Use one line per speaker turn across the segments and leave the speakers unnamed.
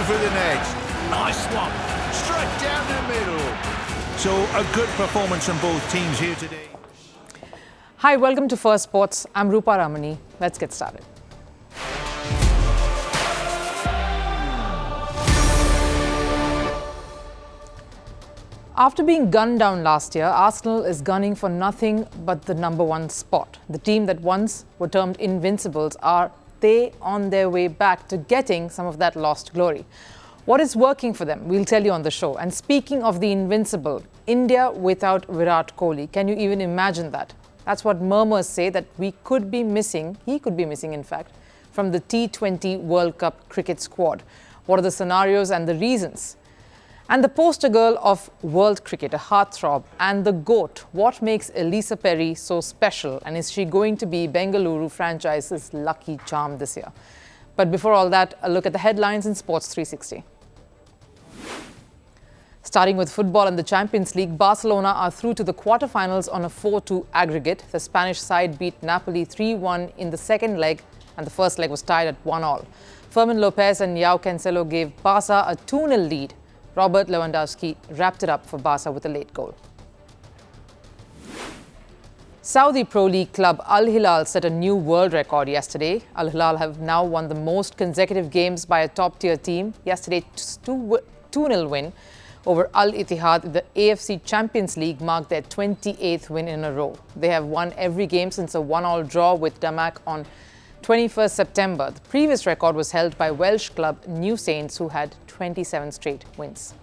through for the net. Nice one. Straight down the middle. So a good performance from both teams here today.
Hi, welcome to Firstpost. I'm Rupha Ramani. Let's get started. After being gunned down last year, Arsenal is gunning for nothing but the number one spot. The team that once were termed invincibles, are they on their way back to getting some of that lost glory? What is working for them? We'll tell you on the show. And speaking of the invincible, India without Virat Kohli, can you even imagine that? That's what murmurs say that he could be missing, in fact, from the T20 World Cup cricket squad. What are the scenarios and the reasons? And the poster girl of world cricket, a heartthrob, and the GOAT. What makes Ellyse Perry so special? And is she going to be Bengaluru franchise's lucky charm this year? But before all that, a look at the headlines in Sports 360. Starting with football and the Champions League, Barcelona are through to the quarterfinals on a 4-2 aggregate. The Spanish side beat Napoli 3-1 in the second leg, and the first leg was tied at 1-1. Fermin Lopez and Joao Cancelo gave Barca a 2-0 lead. Robert Lewandowski wrapped it up for Barca with a late goal. Saudi Pro League club Al Hilal set a new world record yesterday. Al Hilal have now won the most consecutive games by a top-tier team. Yesterday's 2-0 win over Al Ittihad in the AFC Champions League marked their 28th win in a row. They have won every game since a 1-1 draw with Damac on 21st September. The previous record was held by Welsh club New Saints, who had 27 straight wins.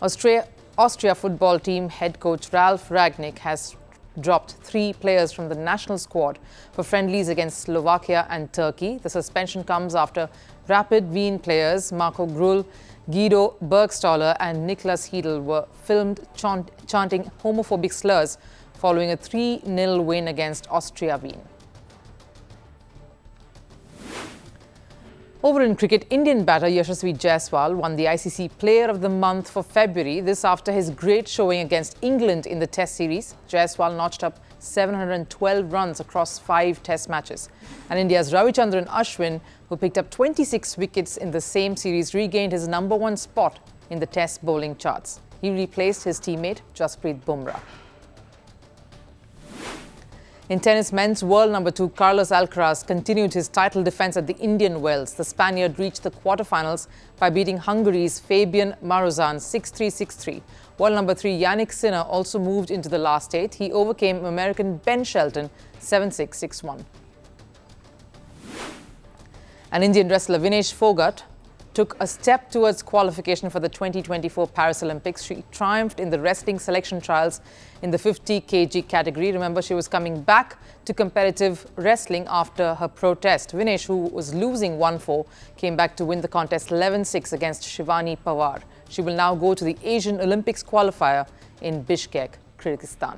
Austria football team head coach Ralf Rangnick has dropped 3 players from the national squad for friendlies against Slovakia and Turkey. The suspension comes after Rapid Wien players Marco Grull, Guido Bergstaller and Niklas Hedl were filmed chanting homophobic slurs following a 3-0 win against Austria Wien. Over in cricket, Indian batter Yashasvi Jaiswal won the ICC Player of the Month for February. This after his great showing against England in the Test series. Jaiswal notched up 712 runs across 5 Test matches. And India's Ravichandran Ashwin, who picked up 26 wickets in the same series, regained his number 1 spot in the Test bowling charts. He replaced his teammate Jasprit Bumrah. In tennis, men's world number 2 Carlos Alcaraz continued his title defense at the Indian Wells. The Spaniard reached the quarterfinals by beating Hungary's Fabian Marozsan 6-3, 6-3. World number 3 Yannick Sinner also moved into the last 8. He overcame American Ben Shelton 7-6, 6-1. And Indian wrestler Vinesh Phogat took a step towards qualification for the 2024 Paris Olympics. She triumphed in the wrestling selection trials in the 50 kg category. Remember, she was coming back to competitive wrestling after her protest. Vinesh, who was losing 1-4, came back to win the contest 11-6 against Shivani Pawar. She will now go to the Asian Olympics qualifier in Bishkek, Kyrgyzstan.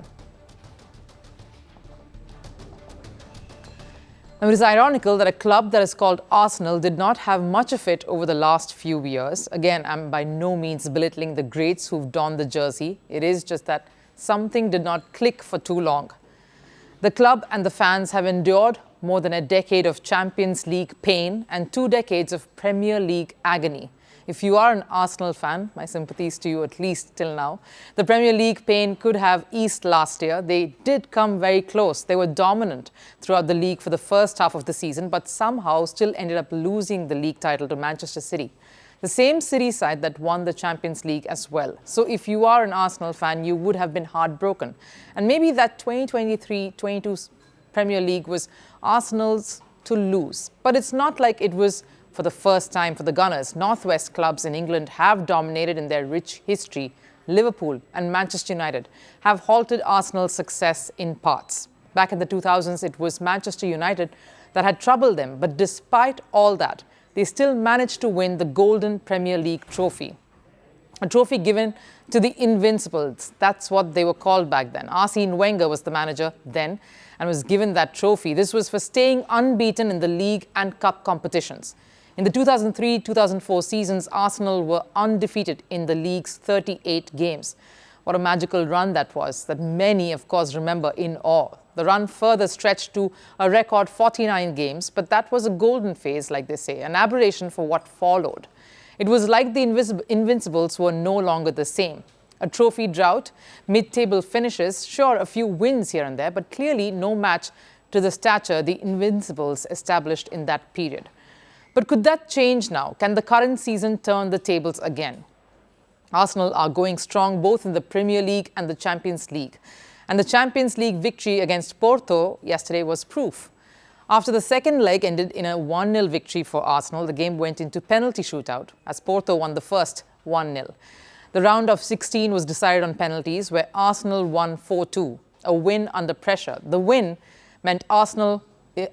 Now, it is ironical that a club that is called Arsenal did not have much of it over the last few years. Again, I'm by no means belittling the greats who've donned the jersey. It is just that something did not click for too long. The club and the fans have endured more than a decade of Champions League pain and 2 decades of Premier League agony. If you are an Arsenal fan, my sympathies to you at least till now. The Premier League pain could have eased last year. They did come very close. They were dominant throughout the league for the first half of the season, but somehow still ended up losing the league title to Manchester City, the same City side that won the Champions League as well. So if you are an Arsenal fan, you would have been heartbroken. And maybe that 2023-22 Premier League was Arsenal's to lose. But it's not like it was for the first time for the Gunners. Northwest clubs in England have dominated in their rich history. Liverpool and Manchester United have halted Arsenal's success in parts. Back in the 2000s, it was Manchester United that had troubled them. But despite all that, they still managed to win the Golden Premier League trophy. A trophy given to the Invincibles. That's what they were called back then. Arsene Wenger was the manager then and was given that trophy. This was for staying unbeaten in the league and cup competitions. In the 2003-2004 seasons, Arsenal were undefeated in the league's 38 games. What a magical run that was, that many, of course, remember in awe. The run further stretched to a record 49 games, but that was a golden phase, like they say, an aberration for what followed. It was like the Invincibles were no longer the same. A trophy drought, mid-table finishes, sure, a few wins here and there, but clearly no match to the stature the Invincibles established in that period. But could that change now? Can the current season turn the tables again? Arsenal are going strong both in the Premier League and the Champions League. And the Champions League victory against Porto yesterday was proof. After the second leg ended in a 1-0 victory for Arsenal, the game went into penalty shootout as Porto won the first 1-0. The round of 16 was decided on penalties where Arsenal won 4-2, a win under pressure. The win meant Arsenal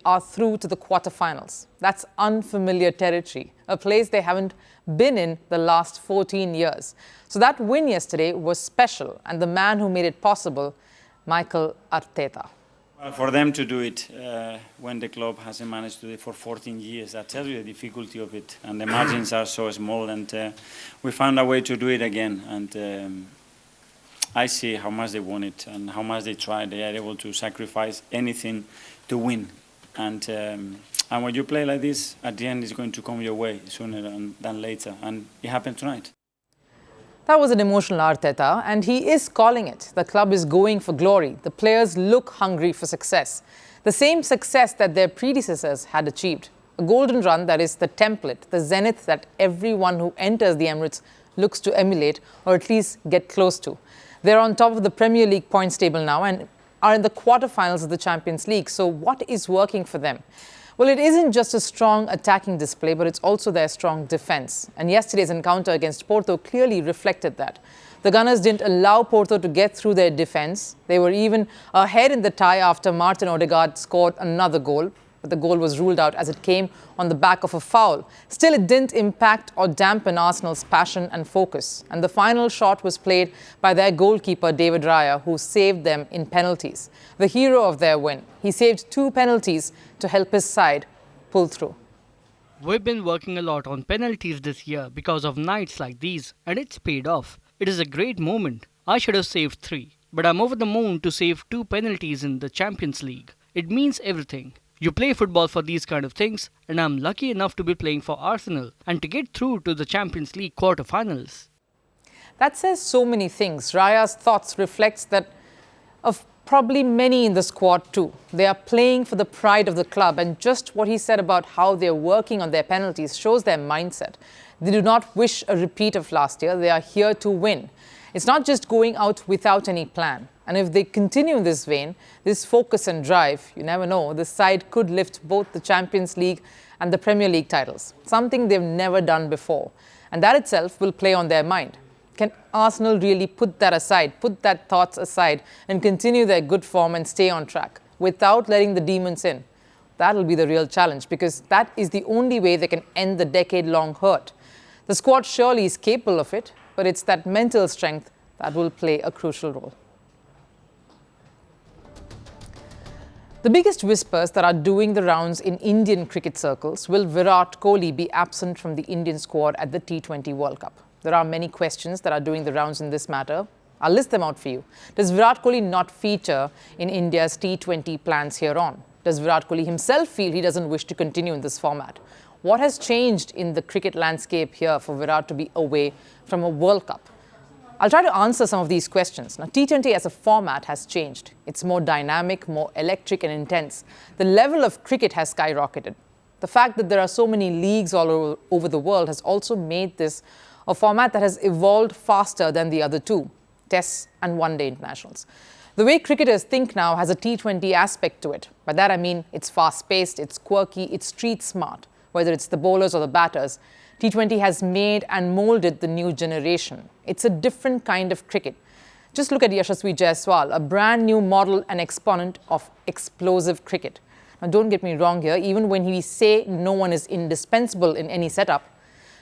are through to the quarterfinals. That's unfamiliar territory, a place they haven't been in the last 14 years. So that win yesterday was special, and the man who made it possible, Mikel Arteta.
Well, for them to do it when the club hasn't managed to do it for 14 years, that tells you the difficulty of it. And the margins are so small, and we found a way to do it again. And I see how much they want it and how much they tried. They are able to sacrifice anything to win. And when you play like this, at the end it's going to come your way sooner than later. And it happened tonight.
That was an emotional Arteta, and he is calling it. The club is going for glory. The players look hungry for success. The same success that their predecessors had achieved. A golden run that is the template, the zenith that everyone who enters the Emirates looks to emulate or at least get close to. They're on top of the Premier League points table now and are in the quarterfinals of the Champions League. So what is working for them? Well, it isn't just a strong attacking display, but it's also their strong defence. And yesterday's encounter against Porto clearly reflected that. The Gunners didn't allow Porto to get through their defence. They were even ahead in the tie after Martin Odegaard scored another goal. But the goal was ruled out as it came on the back of a foul. Still, it didn't impact or dampen Arsenal's passion and focus. And the final shot was played by their goalkeeper, David Raya, who saved them in penalties. The hero of their win. He saved 2 penalties to help his side pull through.
We've been working a lot on penalties this year because of nights like these, and it's paid off. It is a great moment. I should have saved 3, but I'm over the moon to save 2 penalties in the Champions League. It means everything. You play football for these kind of things, and I'm lucky enough to be playing for Arsenal and to get through to the Champions League quarterfinals.
That says so many things. Raya's thoughts reflects that of probably many in the squad too. They are playing for the pride of the club, and just what he said about how they're working on their penalties shows their mindset. They do not wish a repeat of last year. They are here to win. It's not just going out without any plan. And if they continue in this vein, this focus and drive, you never know, the side could lift both the Champions League and the Premier League titles, something they've never done before. And that itself will play on their mind. Can Arsenal really put that aside, put that thoughts aside and continue their good form and stay on track without letting the demons in? That'll be the real challenge, because that is the only way they can end the decade-long hurt. The squad surely is capable of it, but it's that mental strength that will play a crucial role. The biggest whispers that are doing the rounds in Indian cricket circles: will Virat Kohli be absent from the Indian squad at the T20 World Cup? There are many questions that are doing the rounds in this matter. I'll list them out for you. Does Virat Kohli not feature in India's T20 plans here on? Does Virat Kohli himself feel he doesn't wish to continue in this format? What has changed in the cricket landscape here for Virat to be away from a World Cup? I'll try to answer some of these questions. Now, T20 as a format has changed. It's more dynamic, more electric and intense. The level of cricket has skyrocketed. The fact that there are so many leagues all over the world has also made this a format that has evolved faster than the other two, Tests and one-day internationals. The way cricketers think now has a T20 aspect to it. By that I mean it's fast-paced, it's quirky, it's street smart. Whether it's the bowlers or the batters, T20 has made and molded the new generation. It's a different kind of cricket. Just look at Yashasvi Jaiswal, a brand new model and exponent of explosive cricket. Now, don't get me wrong here, even when we say no one is indispensable in any setup,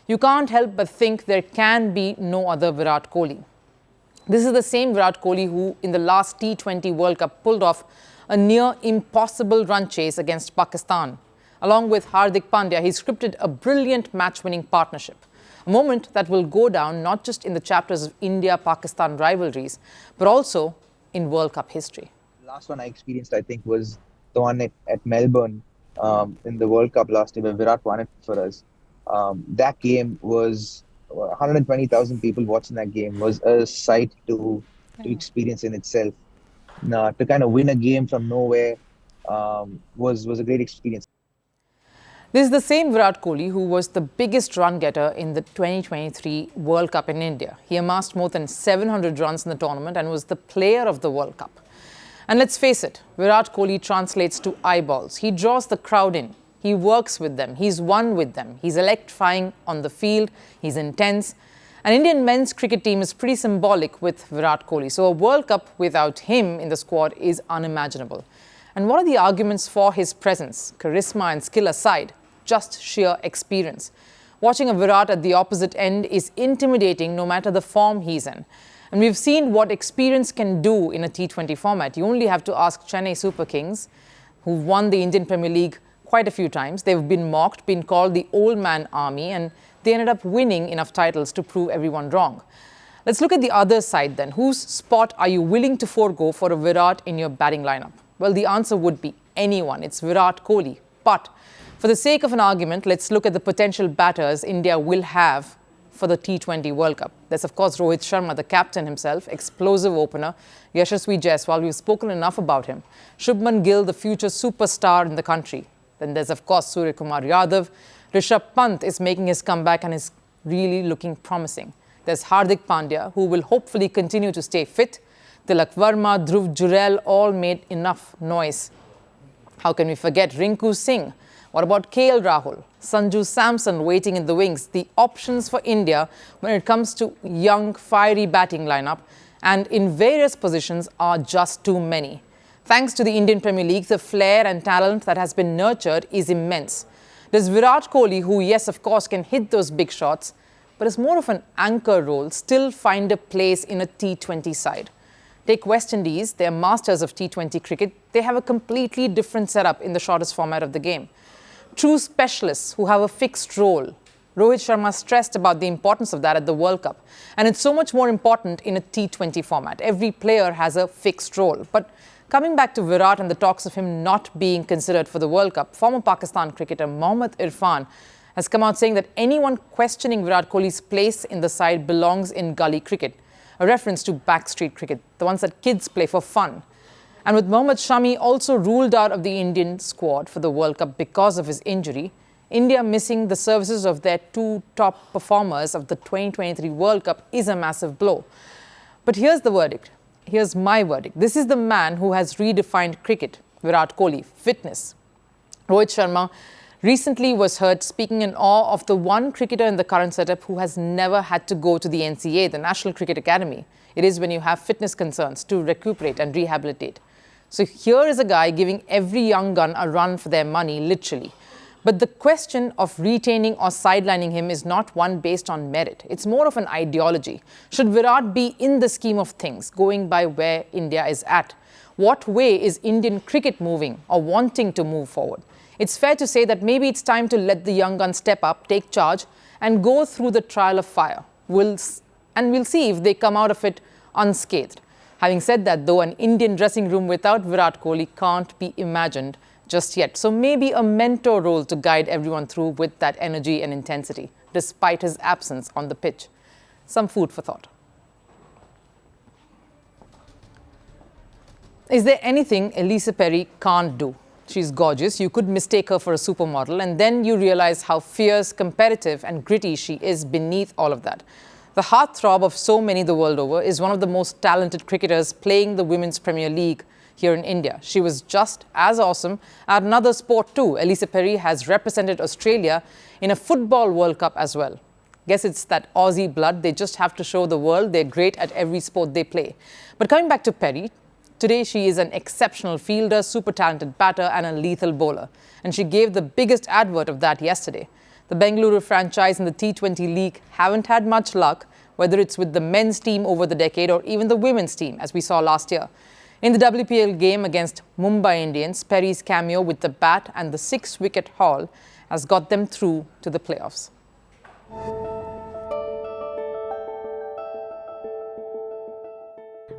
you can't help but think there can be no other Virat Kohli. This is the same Virat Kohli who, in the last T20 World Cup, pulled off a near impossible run chase against Pakistan. Along with Hardik Pandya, he scripted a brilliant match-winning partnership. A moment that will go down not just in the chapters of India-Pakistan rivalries, but also in World Cup history.
Last one I experienced, I think, was the one at Melbourne in the World Cup last year, where Virat won it for us. That game was 120,000 people watching that game was a sight to experience in itself. To kind of win a game from nowhere was a great experience.
This is the same Virat Kohli who was the biggest run getter in the 2023 World Cup in India. He amassed more than 700 runs in the tournament and was the player of the World Cup. And let's face it, Virat Kohli translates to eyeballs. He draws the crowd in. He works with them. He's one with them. He's electrifying on the field. He's intense. An Indian men's cricket team is pretty symbolic with Virat Kohli. So a World Cup without him in the squad is unimaginable. And what are the arguments for his presence? Charisma and skill aside, just sheer experience. Watching a Virat at the opposite end is intimidating no matter the form he's in. And we've seen what experience can do in a T20 format. You only have to ask Chennai Super Kings, who've won the Indian Premier League quite a few times. They've been mocked, been called the old man army, and they ended up winning enough titles to prove everyone wrong. Let's look at the other side then. Whose spot are you willing to forego for a Virat in your batting lineup? Well, the answer would be anyone. It's Virat Kohli. But for the sake of an argument, let's look at the potential batters India will have for the T20 World Cup. There's, of course, Rohit Sharma, the captain himself, explosive opener. Yashasvi Jaiswal, we've spoken enough about him. Shubman Gill, the future superstar in the country. Then there's, of course, Suryakumar Yadav. Rishabh Pant is making his comeback and is really looking promising. There's Hardik Pandya, who will hopefully continue to stay fit. Tilak Verma, Dhruv Jurel all made enough noise. How can we forget Rinku Singh? What about KL Rahul? Sanju Samson waiting in the wings. The options for India when it comes to young, fiery batting lineup and in various positions are just too many. Thanks to the Indian Premier League, the flair and talent that has been nurtured is immense. There's Virat Kohli, who, yes, of course, can hit those big shots, but is more of an anchor role, still find a place in a T20 side. Take West Indies, they're masters of T20 cricket. They have a completely different setup in the shortest format of the game. True specialists who have a fixed role. Rohit Sharma stressed about the importance of that at the World Cup. And it's so much more important in a T20 format. Every player has a fixed role. But coming back to Virat and the talks of him not being considered for the World Cup, former Pakistan cricketer Mohammad Irfan has come out saying that anyone questioning Virat Kohli's place in the side belongs in gully cricket, a reference to backstreet cricket, the ones that kids play for fun. And with Mohammad Shami also ruled out of the Indian squad for the World Cup because of his injury, India missing the services of their two top performers of the 2023 World Cup is a massive blow. But here's the verdict. Here's my verdict. This is the man who has redefined cricket, Virat Kohli, fitness. Rohit Sharma recently was heard speaking in awe of the one cricketer in the current setup who has never had to go to the NCA, the National Cricket Academy. It is when you have fitness concerns to recuperate and rehabilitate. So here is a guy giving every young gun a run for their money, literally. But the question of retaining or sidelining him is not one based on merit. It's more of an ideology. Should Virat be in the scheme of things, going by where India is at? What way is Indian cricket moving or wanting to move forward? It's fair to say that maybe it's time to let the young gun step up, take charge, and go through the trial of fire. We'll see if they come out of it unscathed. Having said that, though, an Indian dressing room without Virat Kohli can't be imagined just yet. So maybe a mentor role to guide everyone through with that energy and intensity, despite his absence on the pitch. Some food for thought. Is there anything Ellyse Perry can't do? She's gorgeous. You could mistake her for a supermodel, and then you realize how fierce, competitive, and gritty she is beneath all of that. The heartthrob of so many the world over is one of the most talented cricketers playing the Women's Premier League here in India. She was just as awesome at another sport too. Ellyse Perry has represented Australia in a football World Cup as well. Guess it's that Aussie blood. They just have to show the world they're great at every sport they play. But coming back to Perry, today she is an exceptional fielder, super talented batter and a lethal bowler. And she gave the biggest advert of that yesterday. The Bengaluru franchise in the T20 League haven't had much luck, whether it's with the men's team over the decade or even the women's team, as we saw last year. In the WPL game against Mumbai Indians, Perry's cameo with the bat and the 6-wicket haul has got them through to the playoffs.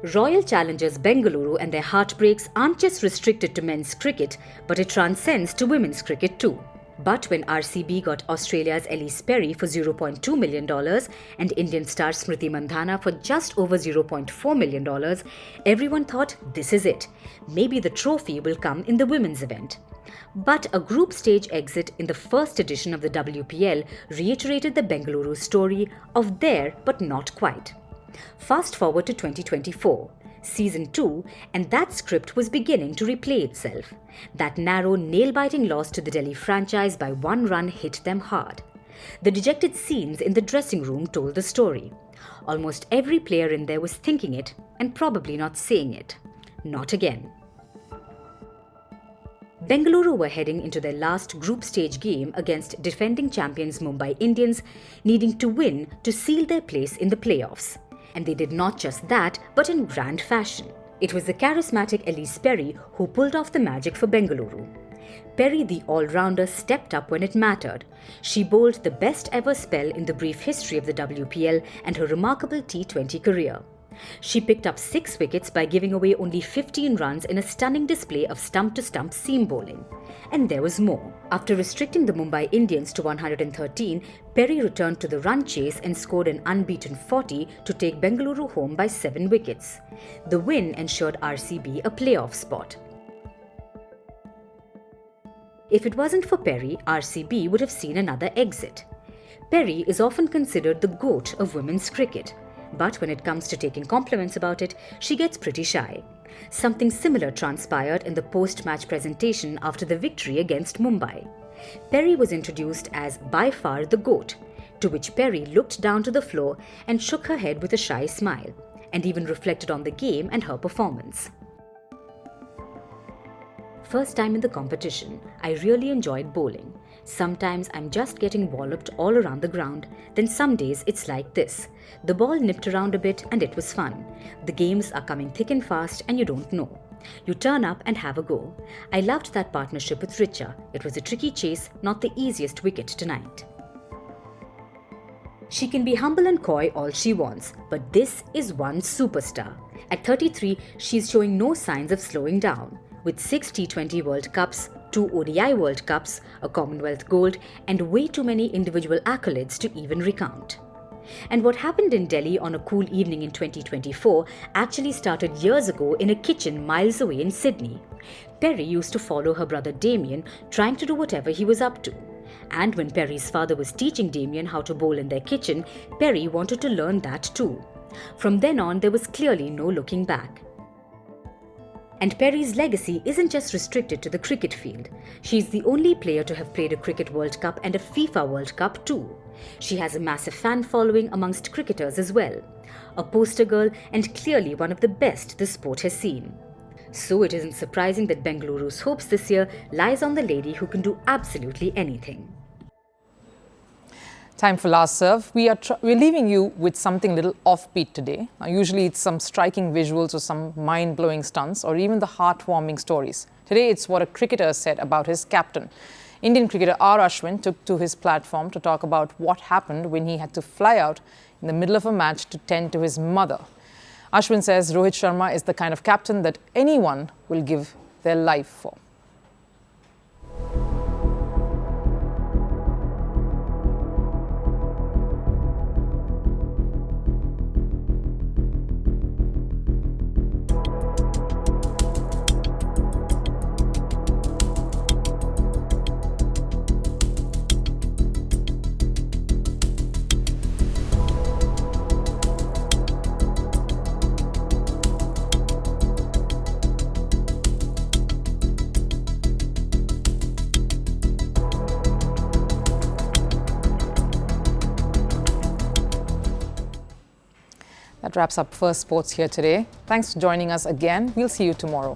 Royal Challengers Bangalore and their heartbreaks aren't just restricted to men's cricket, but it transcends to women's cricket too. But when RCB got Australia's Ellyse Perry for $0.2 million and Indian star Smriti Mandhana for just over $0.4 million, everyone thought this is it. Maybe the trophy will come in the women's event. But a group stage exit in the first edition of the WPL reiterated the Bengaluru story of there but not quite. Fast forward to 2024. Season 2, and that script was beginning to replay itself. That narrow, nail-biting loss to the Delhi franchise by 1 run hit them hard. The dejected scenes in the dressing room told the story. Almost every player in there was thinking it and probably not saying it. Not again. Bengaluru were heading into their last group stage game against defending champions Mumbai Indians, needing to win to seal their place in the playoffs. And they did not just that, but in grand fashion. It was the charismatic Ellyse Perry who pulled off the magic for Bengaluru. Perry, the all-rounder, stepped up when it mattered. She bowled the best ever spell in the brief history of the WPL and her remarkable T20 career. She picked up 6 wickets by giving away only 15 runs in a stunning display of stump-to-stump seam bowling. And there was more. After restricting the Mumbai Indians to 113, Perry returned to the run chase and scored an unbeaten 40 to take Bengaluru home by 7 wickets. The win ensured RCB a playoff spot. If it wasn't for Perry, RCB would have seen another exit. Perry is often considered the GOAT of women's cricket. But when it comes to taking compliments about it, she gets pretty shy. Something similar transpired in the post-match presentation after the victory against Mumbai. Perry was introduced as by far the GOAT, to which Perry looked down to the floor and shook her head with a shy smile, and even reflected on the game and her performance. First time in the competition, I really enjoyed bowling. Sometimes I'm just getting walloped all around the ground, then some days it's like this. The ball nipped around a bit and it was fun. The games are coming thick and fast and you don't know. You turn up and have a go. I loved that partnership with Richa. It was a tricky chase, not the easiest wicket tonight. She can be humble and coy all she wants, but this is one superstar. At 33, she's showing no signs of slowing down. With 6 T20 World Cups, 2 ODI World Cups, a Commonwealth Gold, and way too many individual accolades to even recount. And what happened in Delhi on a cool evening in 2024 actually started years ago in a kitchen miles away in Sydney. Perry used to follow her brother Damien, trying to do whatever he was up to. And when Perry's father was teaching Damien how to bowl in their kitchen, Perry wanted to learn that too. From then on, there was clearly no looking back. And Perry's legacy isn't just restricted to the cricket field. She's the only player to have played a Cricket World Cup and a FIFA World Cup too. She has a massive fan following amongst cricketers as well. A poster girl and clearly one of the best the sport has seen. So it isn't surprising that Bengaluru's hopes this year lies on the lady who can do absolutely anything.
Time for last serve. We're leaving you with something a little offbeat today. Now, usually it's some striking visuals or some mind-blowing stunts or even the heartwarming stories. Today it's what a cricketer said about his captain. Indian cricketer R. Ashwin took to his platform to talk about what happened when he had to fly out in the middle of a match to tend to his mother. Ashwin says Rohit Sharma is the kind of captain that anyone will give their life for. That wraps up First Sports here today. Thanks for joining us again. We'll see you tomorrow.